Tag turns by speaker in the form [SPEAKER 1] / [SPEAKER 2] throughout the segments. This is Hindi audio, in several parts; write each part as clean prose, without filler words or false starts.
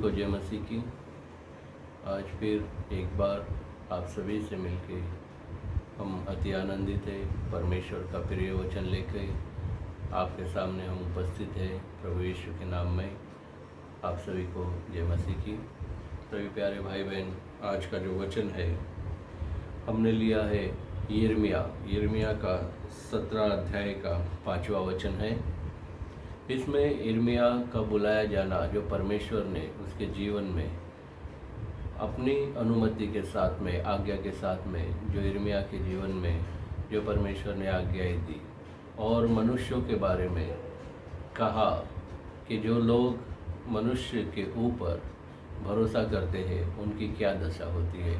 [SPEAKER 1] को जय मसीह की। आज फिर एक बार आप सभी से मिलके हम अति आनंदित हैं। परमेश्वर का प्रिय वचन लेकर आपके सामने हम उपस्थित हैं। प्रभु यीशु के नाम में आप सभी को जय मसीह की। सभी प्यारे भाई बहन, आज का जो वचन है हमने लिया है यिर्मयाह का 17 अध्याय का 5वां वचन है। इसमें यिर्मयाह का बुलाया जाना जो परमेश्वर ने उसके जीवन में अपनी अनुमति के साथ में, आज्ञा के साथ में, जो यिर्मयाह के जीवन में जो परमेश्वर ने आज्ञाएं दी और मनुष्यों के बारे में कहा कि जो लोग मनुष्य के ऊपर भरोसा करते हैं उनकी क्या दशा होती है।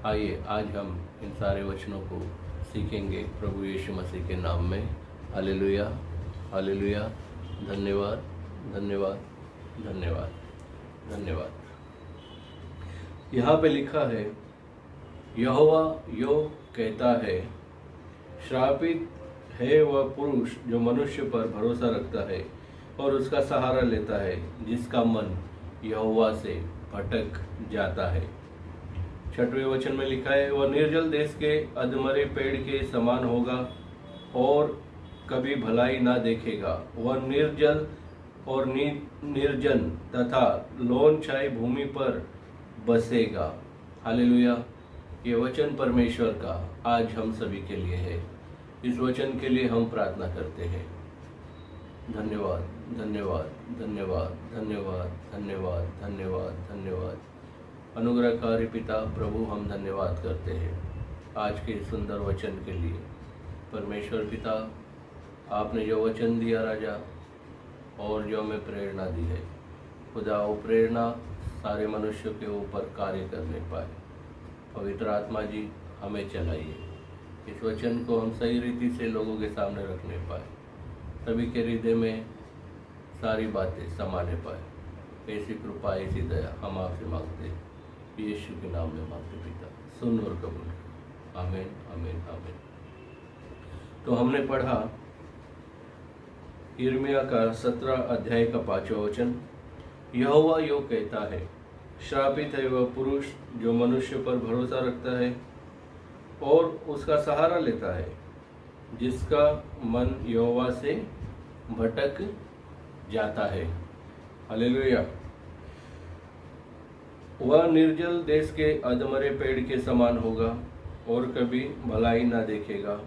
[SPEAKER 1] आइए आज हम इन सारे वचनों को सीखेंगे प्रभु यीशु मसीह के नाम में। Hallelujah, hallelujah. धन्यवाद, धन्यवाद, धन्यवाद, धन्यवाद। यहाँ पे लिखा है, यहोवा यो कहता है, श्रापित है वह पुरुष जो मनुष्य पर भरोसा रखता है और उसका सहारा लेता है, जिसका मन यहोवा से भटक जाता है। 6वें वचन में लिखा है, वह निर्जल देश के अधमरे पेड़ के समान होगा और कभी भलाई ना देखेगा। वह निर्जल और निर्जन तथा लोन छाई भूमि पर बसेगा। हालेलुया। ये वचन परमेश्वर का आज हम सभी के लिए है। इस वचन के लिए हम प्रार्थना करते हैं। धन्यवाद, धन्यवाद, धन्यवाद, धन्यवाद, धन्यवाद, धन्यवाद, धन्यवाद। अनुग्रहकारी पिता प्रभु, हम धन्यवाद करते हैं आज के सुंदर वचन के लिए। परमेश्वर पिता, आपने जो वचन दिया राजा और जो हमें प्रेरणा दी है खुदा, वो प्रेरणा सारे मनुष्यों के ऊपर कार्य करने पाए। पवित्र आत्मा जी हमें चलाइए, इस वचन को हम सही रीति से लोगों के सामने रखने पाए, सभी के हृदय में सारी बातें समाने पाए। ऐसी कृपा, ऐसी दया हम आपसे मांगते हैं, यीशु के नाम में मांगते पिता, सुन और कबूल कर। आमीन, आमीन, आमीन। तो हमने पढ़ा यिर्मयाह का 17 अध्याय का 5वां वचन। यहोवा यो कहता है, श्रापित है वह पुरुष जो मनुष्य पर भरोसा रखता है और उसका सहारा लेता है, जिसका मन यहोवा से भटक जाता है। हालेलुया। वह निर्जल देश के अधमरे पेड़ के समान होगा और कभी भलाई ना देखेगा।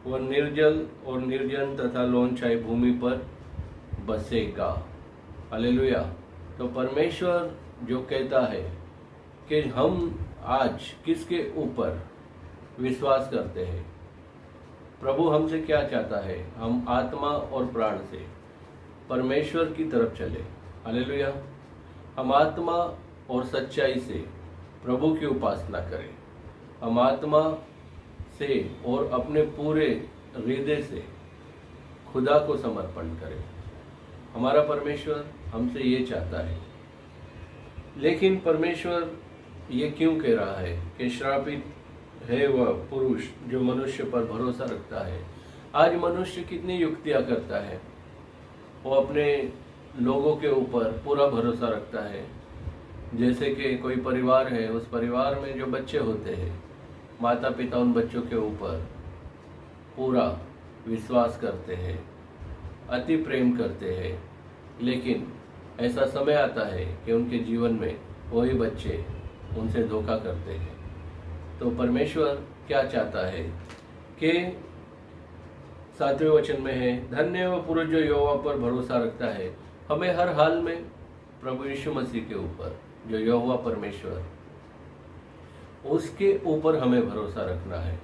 [SPEAKER 1] वह निर्जल और निर्जन तथा लोनछाई भूमि पर बसेगा। हालेलुया। तो परमेश्वर जो कहता है कि हम आज किसके ऊपर विश्वास करते हैं, प्रभु हमसे क्या चाहता है, हम आत्मा और प्राण से परमेश्वर की तरफ चले। हालेलुया। हम आत्मा और सच्चाई से प्रभु की उपासना करें। हम आत्मा से और अपने पूरे हृदय से खुदा को समर्पण करें। हमारा परमेश्वर हमसे ये चाहता है। लेकिन परमेश्वर ये क्यों कह रहा है कि श्रापित है वह पुरुष जो मनुष्य पर भरोसा रखता है। आज मनुष्य कितनी युक्तियां करता है, वो अपने लोगों के ऊपर पूरा भरोसा रखता है। जैसे कि कोई परिवार है, उस परिवार में जो बच्चे होते हैं, माता पिता उन बच्चों के ऊपर पूरा विश्वास करते हैं, अति प्रेम करते हैं। लेकिन ऐसा समय आता है कि उनके जीवन में वही बच्चे उनसे धोखा करते हैं। तो परमेश्वर क्या चाहता है कि 7वें वचन में है, धन्य वह पुरुष जो यहोवा पर भरोसा रखता है। हमें हर हाल में प्रभु यीशु मसीह के ऊपर, जो यहोवा परमेश्वर, उसके ऊपर हमें भरोसा रखना है।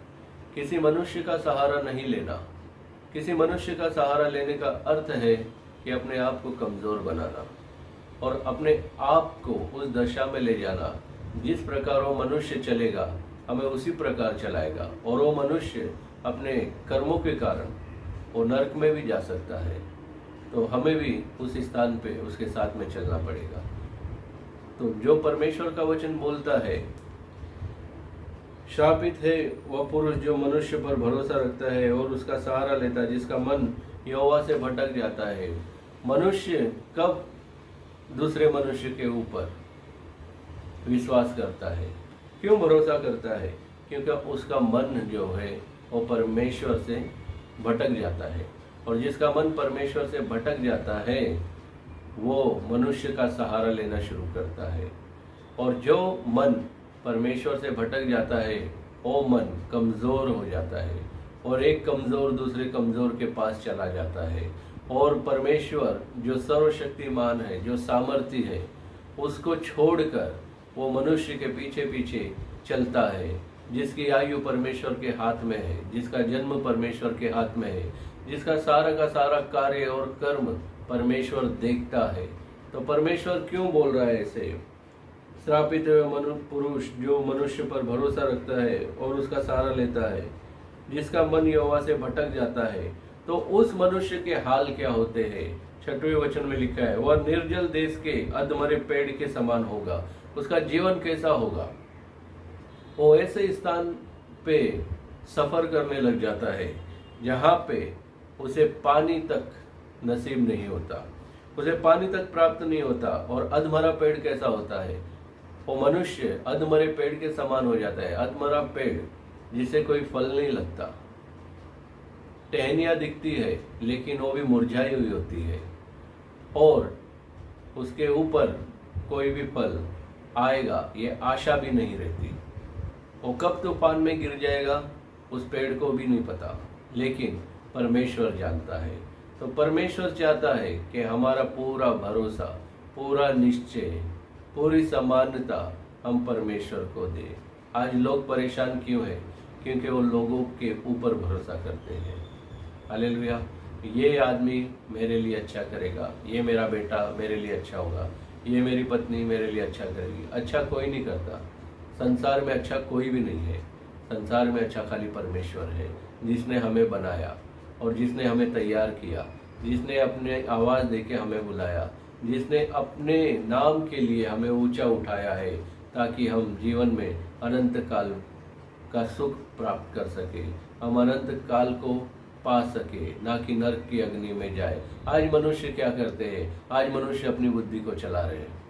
[SPEAKER 1] किसी मनुष्य का सहारा नहीं लेना। किसी मनुष्य का सहारा लेने का अर्थ है कि अपने आप को कमज़ोर बनाना और अपने आप को उस दशा में ले जाना जिस प्रकार वो मनुष्य चलेगा, हमें उसी प्रकार चलाएगा। और वो मनुष्य अपने कर्मों के कारण वो नरक में भी जा सकता है। तो हमें भी उस स्थान पे उसके साथ में चलना पड़ेगा। तो जो परमेश्वर का वचन बोलता है, श्रापित है वह पुरुष जो मनुष्य पर भरोसा रखता है और उसका सहारा लेता है, जिसका मन यहोवा से भटक जाता है। मनुष्य कब दूसरे मनुष्य के ऊपर विश्वास करता है। क्यों भरोसा करता है? क्योंकि उसका मन जो है वो परमेश्वर से भटक जाता है, और जिसका मन परमेश्वर से भटक जाता है वो मनुष्य का सहारा लेना शुरू करता है। और जो मन परमेश्वर से भटक जाता है वो मन कमज़ोर हो जाता है, और एक कमज़ोर दूसरे कमज़ोर के पास चला जाता है, और परमेश्वर जो सर्वशक्तिमान है, जो सामर्थ्य है, उसको छोड़कर वो मनुष्य के पीछे पीछे चलता है, जिसकी आयु परमेश्वर के हाथ में है, जिसका जन्म परमेश्वर के हाथ में है, जिसका सारा का सारा कार्य और कर्म परमेश्वर देखता है। तो परमेश्वर क्यों बोल रहा है ऐसे? श्रापित पुरुष जो मनुष्य पर भरोसा रखता है और उसका सहारा लेता है, जिसका मन यहोवा से भटक जाता है, तो उस मनुष्य के हाल क्या होते हैं? 6वें वचन में लिखा है, वह निर्जल देश के अधमरे पेड़ के समान होगा। उसका जीवन कैसा होगा? वो ऐसे स्थान पे सफर करने लग जाता है जहाँ पे उसे पानी तक नसीब नहीं होता, उसे पानी तक प्राप्त नहीं होता। और अधमरा पेड़ कैसा होता है? वो मनुष्य अधमरे पेड़ के समान हो जाता है। अधमरा पेड़ जिसे कोई फल नहीं लगता, टहनियाँ दिखती है लेकिन वो भी मुरझाई हुई होती है, और उसके ऊपर कोई भी फल आएगा ये आशा भी नहीं रहती। वो कब तूफान में गिर जाएगा उस पेड़ को भी नहीं पता, लेकिन परमेश्वर जानता है। तो परमेश्वर चाहता है कि हमारा पूरा भरोसा, पूरा निश्चय, पूरी समानता हम परमेश्वर को दें। आज लोग परेशान क्यों हैं? क्योंकि वो लोगों के ऊपर भरोसा करते हैं। हालेलुया। ये आदमी मेरे लिए अच्छा करेगा, ये मेरा बेटा मेरे लिए अच्छा होगा, ये मेरी पत्नी मेरे लिए अच्छा करेगी। अच्छा कोई नहीं करता। संसार में अच्छा कोई भी नहीं है। संसार में अच्छा खाली परमेश्वर है, जिसने हमें बनाया और जिसने हमें तैयार किया, जिसने अपने आवाज़ देके हमें बुलाया, जिसने अपने नाम के लिए हमें ऊंचा उठाया है, ताकि हम जीवन में अनंत काल का सुख प्राप्त कर सके, हम अनंत काल को पा सके, ना कि नरक की अग्नि में जाए। आज मनुष्य क्या करते हैं? आज मनुष्य अपनी बुद्धि को चला रहे हैं।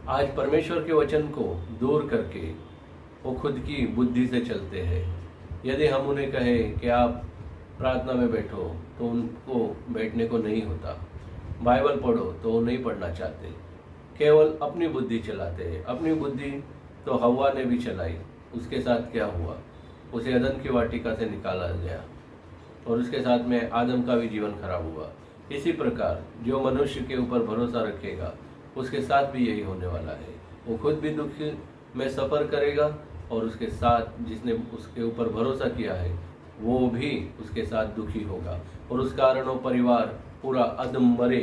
[SPEAKER 1] आज परमेश्वर के वचन को दूर करके वो खुद की बुद्धि से चलते हैं। यदि हम उन्हें कहें कि आप प्रार्थना में बैठो तो उनको बैठने को नहीं होता, बाइबल पढ़ो तो वो नहीं पढ़ना चाहते, केवल अपनी बुद्धि चलाते हैं। अपनी बुद्धि तो हव्वा ने भी चलाई, उसके साथ क्या हुआ? उसे अदन की वाटिका से निकाला गया और उसके साथ में आदम का भी जीवन खराब हुआ। इसी प्रकार जो मनुष्य के ऊपर भरोसा रखेगा उसके साथ भी यही होने वाला है। वो खुद भी दुख में सफ़र करेगा और उसके साथ जिसने उसके ऊपर भरोसा किया है वो भी उसके साथ दुखी होगा, और उस कारण वो परिवार पूरा अदम मरे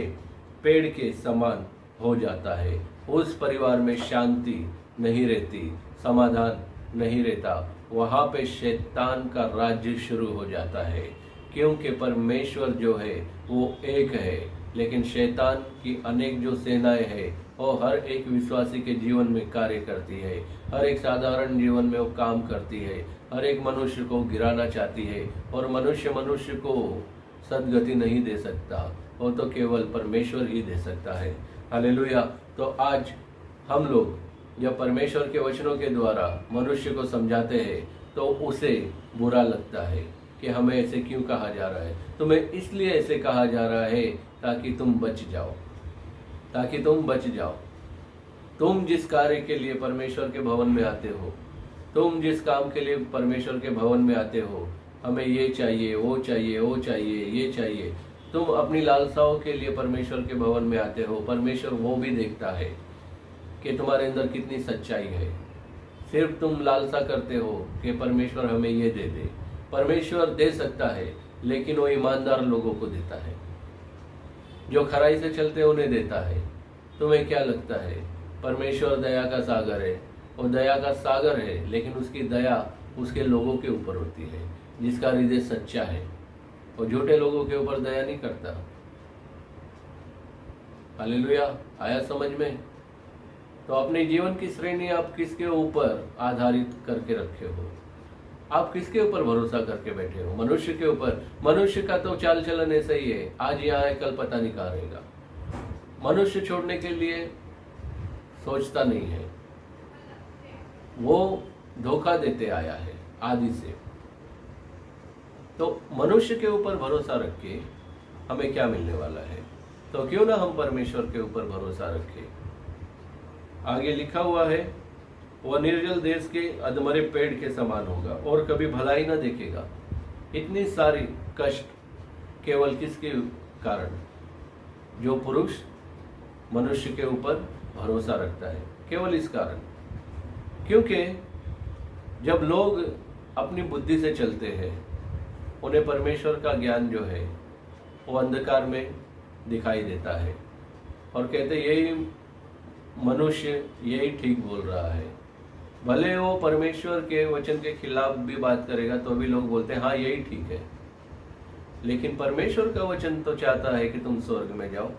[SPEAKER 1] पेड़ के समान हो जाता है। उस परिवार में शांति नहीं रहती, समाधान नहीं रहता, वहाँ पे शैतान का राज्य शुरू हो जाता है। क्योंकि परमेश्वर जो है वो एक है, लेकिन शैतान की अनेक जो सेनाएं हैं वो हर एक विश्वासी के जीवन में कार्य करती है, हर एक साधारण जीवन में वो काम करती है, हर एक मनुष्य को गिराना चाहती है, और मनुष्य को सद्गति नहीं दे सकता, वो तो केवल परमेश्वर ही दे सकता है। हालेलुया। तो आज हम लोग जब परमेश्वर के वचनों के द्वारा मनुष्य को समझाते हैं तो उसे बुरा लगता है कि हमें ऐसे क्यों कहा जा रहा है। तुम्हें इसलिए ऐसे कहा जा रहा है ताकि तुम बच जाओ, ताकि तुम बच जाओ। तुम जिस कार्य के लिए परमेश्वर के भवन में आते हो, तुम जिस काम के लिए परमेश्वर के भवन में आते हो, हमें ये चाहिए, वो चाहिए, वो चाहिए, ये चाहिए, तुम अपनी लालसाओं के लिए परमेश्वर के भवन में आते हो। परमेश्वर वो भी देखता है कि तुम्हारे अंदर कितनी सच्चाई है। सिर्फ तुम लालसा करते हो कि परमेश्वर हमें ये दे दे। परमेश्वर दे सकता है, लेकिन वो ईमानदार लोगों को देता है, जो खराई से चलते हैं उन्हें देता है। तुम्हें क्या लगता है? परमेश्वर दया का सागर है, और दया का सागर है, लेकिन उसकी दया उसके लोगों के ऊपर होती है जिसका हृदय सच्चा है। और झूठे लोगों के ऊपर दया नहीं करता। हालेलुया। आया समझ में? तो अपने जीवन की श्रेणी आप किसके ऊपर आधारित करके रखे हो? आप किसके ऊपर भरोसा करके बैठे हो? मनुष्य के ऊपर? मनुष्य का तो चाल चलन ऐसा ही है, आज यहाँ है कल पता नहीं कहाँ रहेगा। मनुष्य छोड़ने के लिए सोचता नहीं है, वो धोखा देते आया है आदि से। तो मनुष्य के ऊपर भरोसा रख के हमें क्या मिलने वाला है? तो क्यों ना हम परमेश्वर के ऊपर भरोसा रखें। आगे लिखा हुआ है, वह निर्जल देश के अधमरे पेड़ के समान होगा और कभी भलाई न देखेगा। इतनी सारी कष्ट केवल किसके कारण? जो पुरुष मनुष्य के ऊपर भरोसा रखता है, केवल इस कारण। क्योंकि जब लोग अपनी बुद्धि से चलते हैं, उन्हें परमेश्वर का ज्ञान जो है वो अंधकार में दिखाई देता है और कहते यही मनुष्य यही ठीक बोल रहा है। भले वो परमेश्वर के वचन के खिलाफ भी बात करेगा तो भी लोग बोलते हैं हाँ यही ठीक है। लेकिन परमेश्वर का वचन तो चाहता है कि तुम स्वर्ग में जाओ।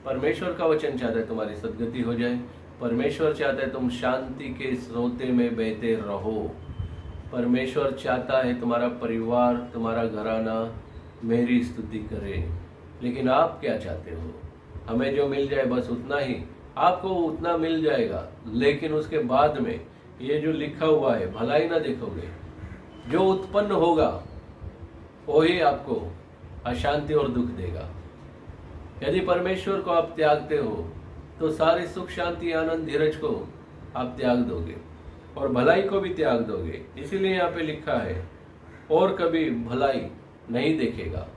[SPEAKER 1] परमेश्वर का वचन चाहता है तुम्हारी सद्गति हो जाए। परमेश्वर चाहता है तुम शांति के सोते में बहते रहो। परमेश्वर चाहता है तुम्हारा परिवार, तुम्हारा घराना मेरी स्तुति करे। लेकिन आप क्या चाहते हो? हमें जो मिल जाए बस उतना ही, आपको उतना मिल जाएगा, लेकिन उसके बाद में ये जो लिखा हुआ है भलाई ना देखोगे। जो उत्पन्न होगा वही आपको अशांति और दुख देगा। यदि परमेश्वर को आप त्यागते हो तो सारी सुख शांति आनंद धीरज को आप त्याग दोगे और भलाई को भी त्याग दोगे। इसीलिए यहाँ पे लिखा है और कभी भलाई नहीं देखेगा,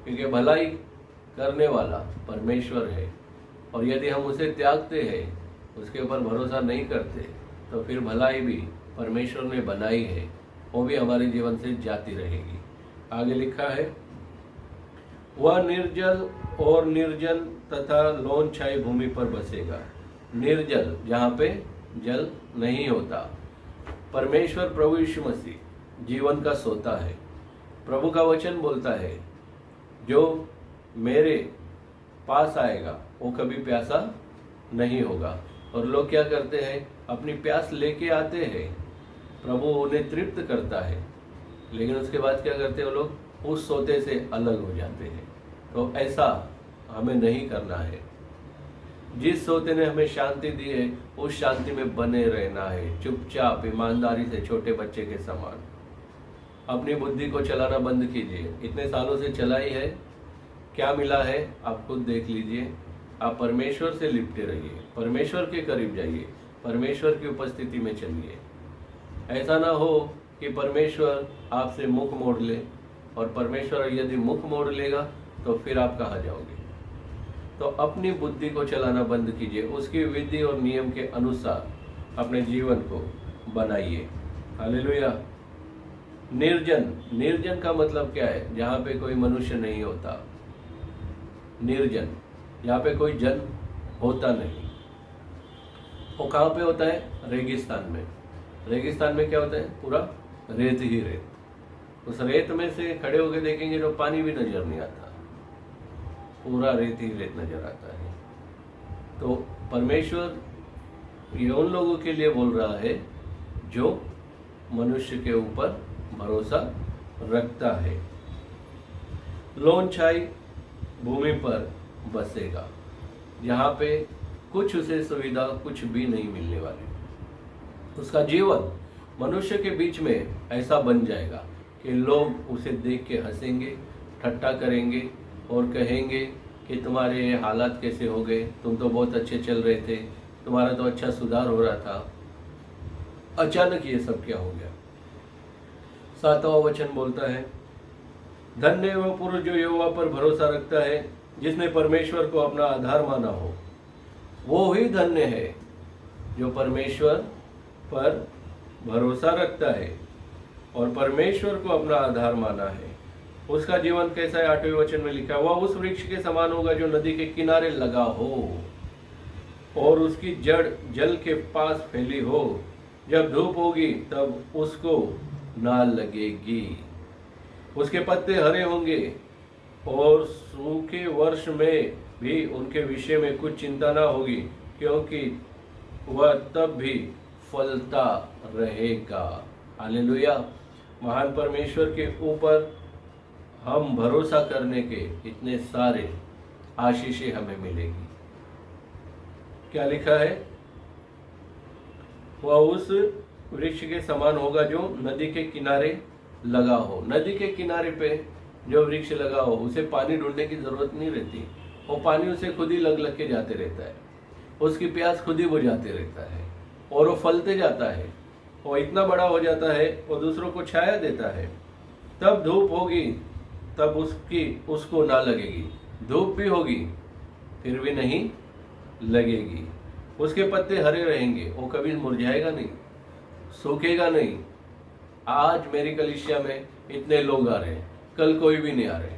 [SPEAKER 1] क्योंकि भलाई करने वाला परमेश्वर है। और यदि हम उसे त्यागते हैं, उसके ऊपर भरोसा नहीं करते, तो फिर भलाई भी परमेश्वर ने बनाई है, वो भी हमारे जीवन से जाती रहेगी। आगे लिखा है, वह निर्जल और निर्जन तथा लोन छाई भूमि पर बसेगा। निर्जल, जहाँ पे जल नहीं होता। परमेश्वर प्रभु यीशु मसीह जीवन का सोता है। प्रभु का वचन बोलता है, जो मेरे पास आएगा वो कभी प्यासा नहीं होगा। और लोग क्या करते हैं? अपनी प्यास लेके आते हैं, प्रभु उन्हें तृप्त करता है, लेकिन उसके बाद क्या करते हैं? वो लोग उस सोते से अलग हो जाते हैं। तो ऐसा हमें नहीं करना है। जिस सोते ने हमें शांति दी है उस शांति में बने रहना है, चुपचाप ईमानदारी से, छोटे बच्चे के समान। अपनी बुद्धि को चलाना बंद कीजिए। इतने सालों से चलाई है, क्या मिला है आप खुद देख लीजिए। आप परमेश्वर से लिपटे रहिए, परमेश्वर के करीब जाइए, परमेश्वर की उपस्थिति में चलिए। ऐसा ना हो कि परमेश्वर आपसे मुख मोड़ ले, और परमेश्वर यदि मुख मोड़ लेगा तो फिर आप कहाँ जाओगे? तो अपनी बुद्धि को चलाना बंद कीजिए, उसकी विधि और नियम के अनुसार अपने जीवन को बनाइए। हालेलुया। निर्जन, निर्जन का मतलब क्या है? जहाँ पे कोई मनुष्य नहीं होता। निर्जन, यहाँ पे कोई जन होता नहीं। वो कहाँ पे होता है? रेगिस्तान में। रेगिस्तान में क्या होता है? पूरा रेत ही रेत। उस रेत में से खड़े होकर देखेंगे तो पानी भी नजर नहीं आता, पूरा रेत ही रेत नजर आता है। तो परमेश्वर ये उन लोगों के लिए बोल रहा है जो मनुष्य के ऊपर भरोसा रखता है। लोन छाई भूमि पर बसेगा, जहाँ पे कुछ उसे सुविधा कुछ भी नहीं मिलने वाली। उसका जीवन मनुष्य के बीच में ऐसा बन जाएगा कि लोग उसे देख के हंसेंगे, ठट्टा करेंगे और कहेंगे कि तुम्हारे हालात कैसे हो गए, तुम तो बहुत अच्छे चल रहे थे, तुम्हारा तो अच्छा सुधार हो रहा था, अचानक ये सब क्या हो गया। 7वां वचन बोलता है, धन्य वह पुरुष जो यहोवा पर भरोसा रखता है, जिसने परमेश्वर को अपना आधार माना हो। वो ही धन्य है जो परमेश्वर पर भरोसा रखता है और परमेश्वर को अपना आधार माना है। उसका जीवन कैसा है? 8वें वचन में लिखा, वह उस वृक्ष के समान होगा जो नदी के किनारे लगा हो और उसकी जड़ जल के पास फैली हो। जब धूप होगी तब उसको ना लगेगी, उसके पत्ते हरे होंगे और सूखे वर्ष में भी उनके विषय में कुछ चिंता ना होगी, क्योंकि वह तब भी फलता रहेगा। हालेलुया। महान परमेश्वर के ऊपर हम भरोसा करने के इतने सारे आशीषें हमें मिलेगी। क्या लिखा है, वह उस वृक्ष के समान होगा जो नदी के किनारे लगा हो। नदी के किनारे पे जो वृक्ष लगा हो उसे पानी ढूंढने की जरूरत नहीं रहती, वो पानी उसे खुद ही लग लग के जाते रहता है, उसकी प्यास खुद ही बुझाते रहता है और वो फलते जाता है, वो इतना बड़ा हो जाता है, वो दूसरों को छाया देता है। तब धूप होगी तब उसको ना लगेगी, धूप भी होगी फिर भी नहीं लगेगी। उसके पत्ते हरे रहेंगे, वो कभी मुरझाएगा नहीं, सूखेगा नहीं। आज मेरी कलीसिया में इतने लोग आ रहे हैं, कल कोई भी नहीं आ रहे,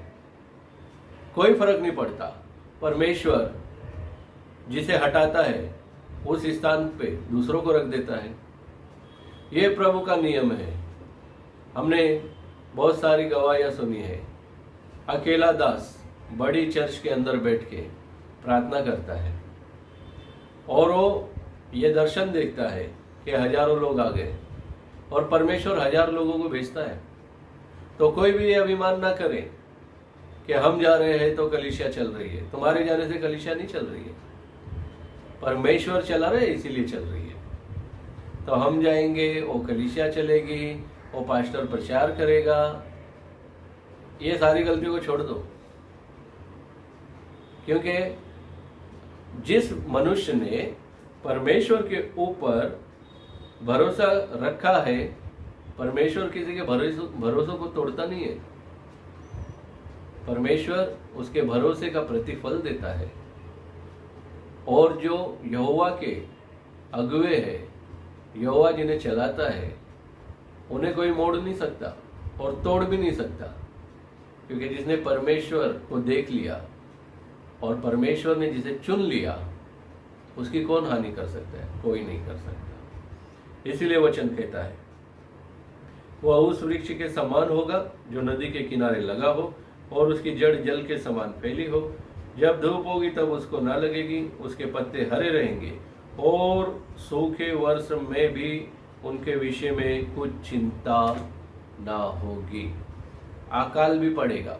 [SPEAKER 1] कोई फर्क नहीं पड़ता। परमेश्वर जिसे हटाता है उस स्थान पे दूसरों को रख देता है। ये प्रभु का नियम है। हमने बहुत सारी गवाहियां सुनी है। अकेला दास बड़ी चर्च के अंदर बैठ के प्रार्थना करता है और वो ये दर्शन देखता है कि हजारों लोग आ गए और परमेश्वर हजार लोगों को भेजता है। तो कोई भी ये अभिमान ना करे कि हम जा रहे हैं तो कलीसिया चल रही है। तुम्हारे जाने से कलीसिया नहीं चल रही है, परमेश्वर चला रहे इसीलिए चल रही है। तो हम जाएंगे, वो कलीसिया चलेगी, वो पास्टर प्रचार करेगा, ये सारी गलतियों को छोड़ दो। क्योंकि जिस मनुष्य ने परमेश्वर के ऊपर भरोसा रखा है, परमेश्वर किसी के भरोसों को तोड़ता नहीं है। परमेश्वर उसके भरोसे का प्रतिफल देता है। और जो यहोवा के अगुवे है, यहोवा जिन्हें चलाता है, उन्हें कोई मोड़ नहीं सकता और तोड़ भी नहीं सकता। क्योंकि जिसने परमेश्वर को देख लिया और परमेश्वर ने जिसे चुन लिया, उसकी कौन हानि कर सकता है? कोई नहीं कर सकता। इसीलिए वचन कहता है, वह उस वृक्ष के समान होगा जो नदी के किनारे लगा हो और उसकी जड़ जल के समान फैली हो। जब धूप होगी तब उसको ना लगेगी, उसके पत्ते हरे रहेंगे और सूखे वर्ष में भी उनके विषय में कुछ चिंता ना होगी। अकाल भी पड़ेगा,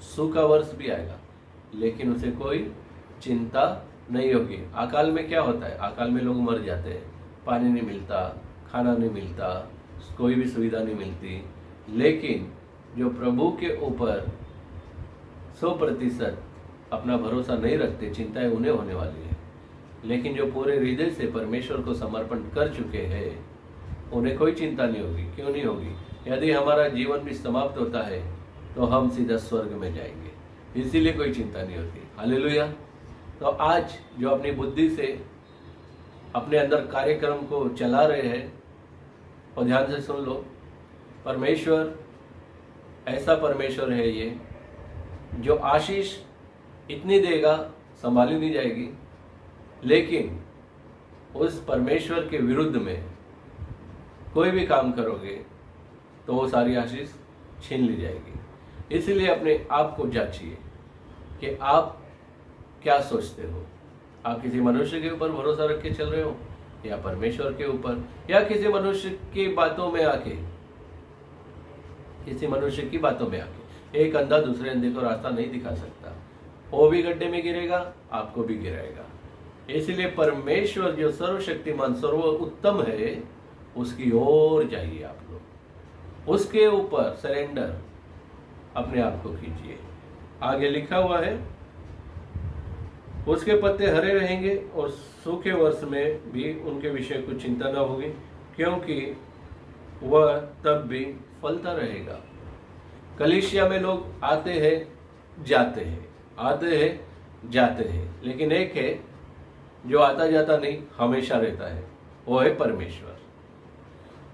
[SPEAKER 1] सूखा वर्ष भी आएगा, लेकिन उसे कोई चिंता नहीं होगी। अकाल में क्या होता है? अकाल में लोग मर जाते हैं, पानी नहीं मिलता, खाना नहीं मिलता, कोई भी सुविधा नहीं मिलती। लेकिन जो प्रभु के ऊपर 100% अपना भरोसा नहीं रखते, चिंताएं उन्हें होने वाली है। लेकिन जो पूरे हृदय से परमेश्वर को समर्पण कर चुके हैं, उन्हें कोई चिंता नहीं होगी। क्यों नहीं होगी? यदि हमारा जीवन भी समाप्त होता है तो हम सीधा स्वर्ग में जाएंगे, इसीलिए कोई चिंता नहीं होती। हालेलुया। तो आज जो अपनी बुद्धि से अपने अंदर कार्यक्रम को चला रहे हैं, और ध्यान से सुन लो, परमेश्वर ऐसा परमेश्वर है ये, जो आशीष इतनी देगा संभाली नहीं जाएगी, लेकिन उस परमेश्वर के विरुद्ध में कोई भी काम करोगे तो वो सारी आशीष छीन ली जाएगी। इसलिए अपने आप को जांचिए कि आप क्या सोचते हो। आप किसी मनुष्य के ऊपर भरोसा रख के चल रहे हो या परमेश्वर के ऊपर, या किसी मनुष्य की बातों में आके एक अंधा दूसरे अंधे को रास्ता नहीं दिखा सकता। वो भी गड्ढे में गिरेगा, आपको भी गिराएगा। इसलिए परमेश्वर जो सर्वशक्तिमान सर्वोत्तम है, उसकी ओर जाइए आप लोग, उसके ऊपर सरेंडर अपने आप को कीजिए। आगे लिखा हुआ है, उसके पत्ते हरे रहेंगे और सूखे वर्ष में भी उनके विषय कुछ चिंता न होगी, क्योंकि वह तब भी फलता रहेगा। कलीसिया में लोग आते हैं जाते हैं, आते हैं जाते हैं, लेकिन एक है जो आता जाता नहीं, हमेशा रहता है, वो है परमेश्वर।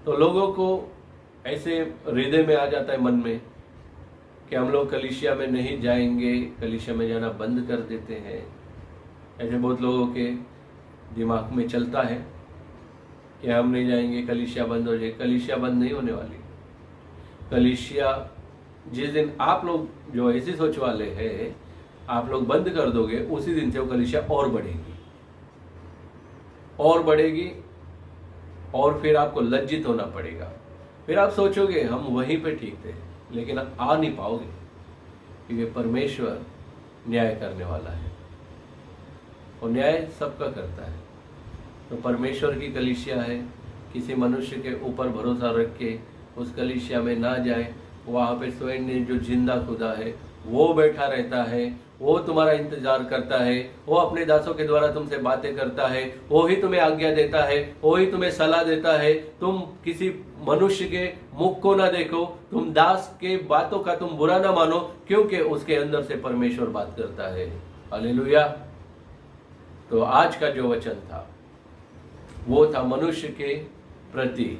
[SPEAKER 1] तो लोगों को ऐसे हृदय में आ जाता है, मन में, कि हम लोग कलीसिया में नहीं जाएंगे, कलीसिया में जाना बंद कर देते हैं। ऐसे बहुत लोगों के दिमाग में चलता है कि हम नहीं जाएंगे, कलीसिया बंद हो जाए। कलीसिया बंद नहीं होने वाली। कलीसिया जिस दिन आप लोग जो ऐसी सोच वाले हैं, आप लोग बंद कर दोगे, उसी दिन से वो कलीसिया और बढ़ेगी और बढ़ेगी, और फिर आपको लज्जित होना पड़ेगा। फिर आप सोचोगे हम वहीं पे ठीक थे, लेकिन आप आ नहीं पाओगे, क्योंकि परमेश्वर न्याय करने वाला है। और न्याय सबका करता है। तो परमेश्वर की कलीसिया है, किसी मनुष्य के ऊपर भरोसा रख के उस कलीसिया में ना जाए। वहाँ पे स्वयं ने जो जिंदा खुदा है वो बैठा रहता है, वो तुम्हारा इंतजार करता है, वो अपने दासों के द्वारा तुमसे बातें करता है, वो ही तुम्हें आज्ञा देता है, वो ही तुम्हें सलाह देता है। तुम किसी मनुष्य के मुख को ना देखो, तुम दास के बातों का तुम बुरा ना मानो, क्योंकि उसके अंदर से परमेश्वर बात करता है। हालेलुया। तो आज का जो वचन था वो था मनुष्य के प्रति,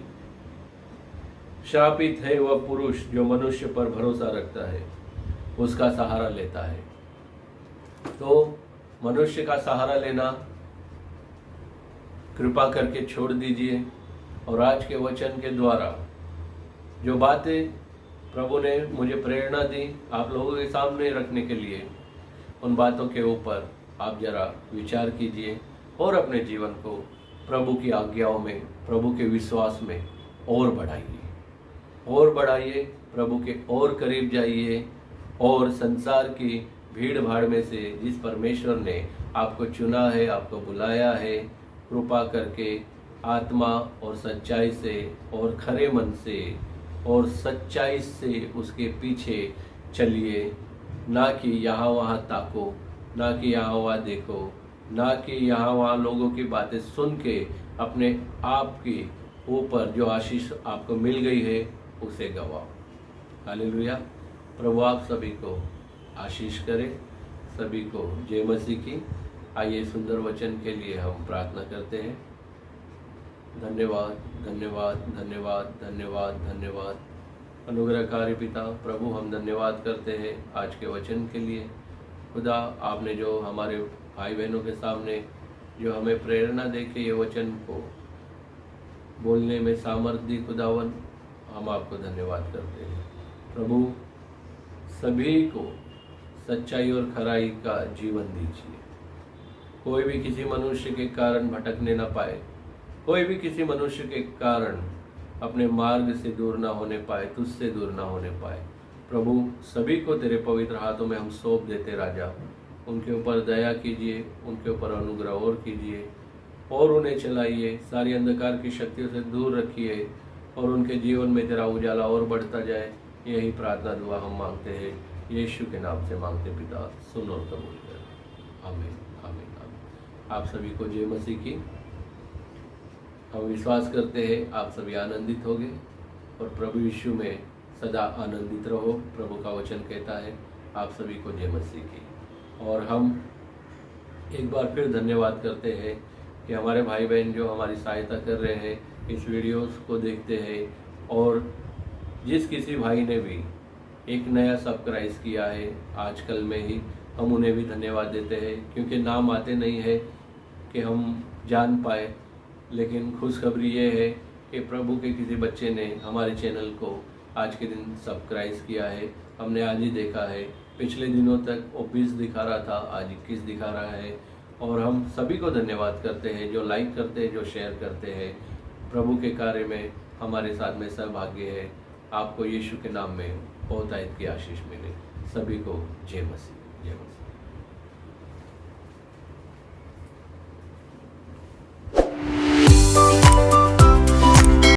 [SPEAKER 1] श्रापित है वह पुरुष जो मनुष्य पर भरोसा रखता है, उसका सहारा लेता है। तो मनुष्य का सहारा लेना कृपा करके छोड़ दीजिए, और आज के वचन के द्वारा जो बातें प्रभु ने मुझे प्रेरणा दी आप लोगों के सामने रखने के लिए, उन बातों के ऊपर आप जरा विचार कीजिए और अपने जीवन को प्रभु की आज्ञाओं में, प्रभु के विश्वास में और बढ़ाइए, प्रभु के और करीब जाइए, और संसार की भीड़ भाड़ में से जिस परमेश्वर ने आपको चुना है, आपको बुलाया है, कृपा करके आत्मा और सच्चाई से और खरे मन से और सच्चाई से उसके पीछे चलिए, ना कि यहाँ वहाँ ताको, ना कि यहाँ वहाँ देखो, ना कि यहाँ वहाँ लोगों की बातें सुन के अपने आप के ऊपर जो आशीष आपको मिल गई है उसे गवाओ। हालेलुया। प्रभु आप सभी को आशीष करे, सभी को जय मसीह की। आइए सुंदर वचन के लिए हम प्रार्थना करते हैं। धन्यवाद धन्यवाद धन्यवाद धन्यवाद धन्यवाद। अनुग्रहकारी पिता प्रभु, हम धन्यवाद करते हैं आज के वचन के लिए। खुदा, आपने जो हमारे भाई बहनों के सामने जो हमें प्रेरणा दे के ये वचन को बोलने में सामर्थ्य दी, खुदावन हम आपको धन्यवाद करते हैं। प्रभु, सभी को सच्चाई और खराई का जीवन दीजिए। कोई भी किसी मनुष्य के कारण भटकने ना पाए, कोई भी किसी मनुष्य के कारण अपने मार्ग से दूर ना होने पाए, तुझसे दूर ना होने पाए। प्रभु, सभी को तेरे पवित्र हाथों में हम सौंप देते राजा। उनके ऊपर दया कीजिए, उनके ऊपर अनुग्रह और कीजिए, और उन्हें चलाइए, सारी अंधकार की शक्तियों से दूर रखिए, और उनके जीवन में तेरा उजाला और बढ़ता जाए। यही प्रार्थना दुआ हम मांगते हैं, यीशु के नाम से मांगते पिता, सुन और कबूल कर। आमीन आमीन आमीन। आप सभी को जय मसीह की। हम विश्वास करते हैं आप सभी आनंदित होंगे, और प्रभु यीशु में सदा आनंदित रहो। प्रभु का वचन कहता है आप सभी को जय मसीह की। और हम एक बार फिर धन्यवाद करते हैं कि हमारे भाई बहन जो हमारी सहायता कर रहे हैं, इस वीडियोस को देखते हैं, और जिस किसी भाई ने भी एक नया सब्सक्राइब किया है आजकल में ही, हम उन्हें भी धन्यवाद देते हैं, क्योंकि नाम आते नहीं है कि हम जान पाए। लेकिन खुशखबरी ये है कि प्रभु के किसी बच्चे ने हमारे चैनल को आज के दिन सब्सक्राइब किया है। हमने आज ही देखा है, पिछले दिनों तक वो 20 दिखा रहा था, आज 21 दिखा रहा है। और हम सभी को धन्यवाद करते हैं जो लाइक करते हैं, जो शेयर करते हैं। प्रभु के कार्य में हमारे साथ में सहभागी है। आपको यीशु के नाम में बहुतायत की आशीष मिले। सभी को जय मसीह, जय मसीह।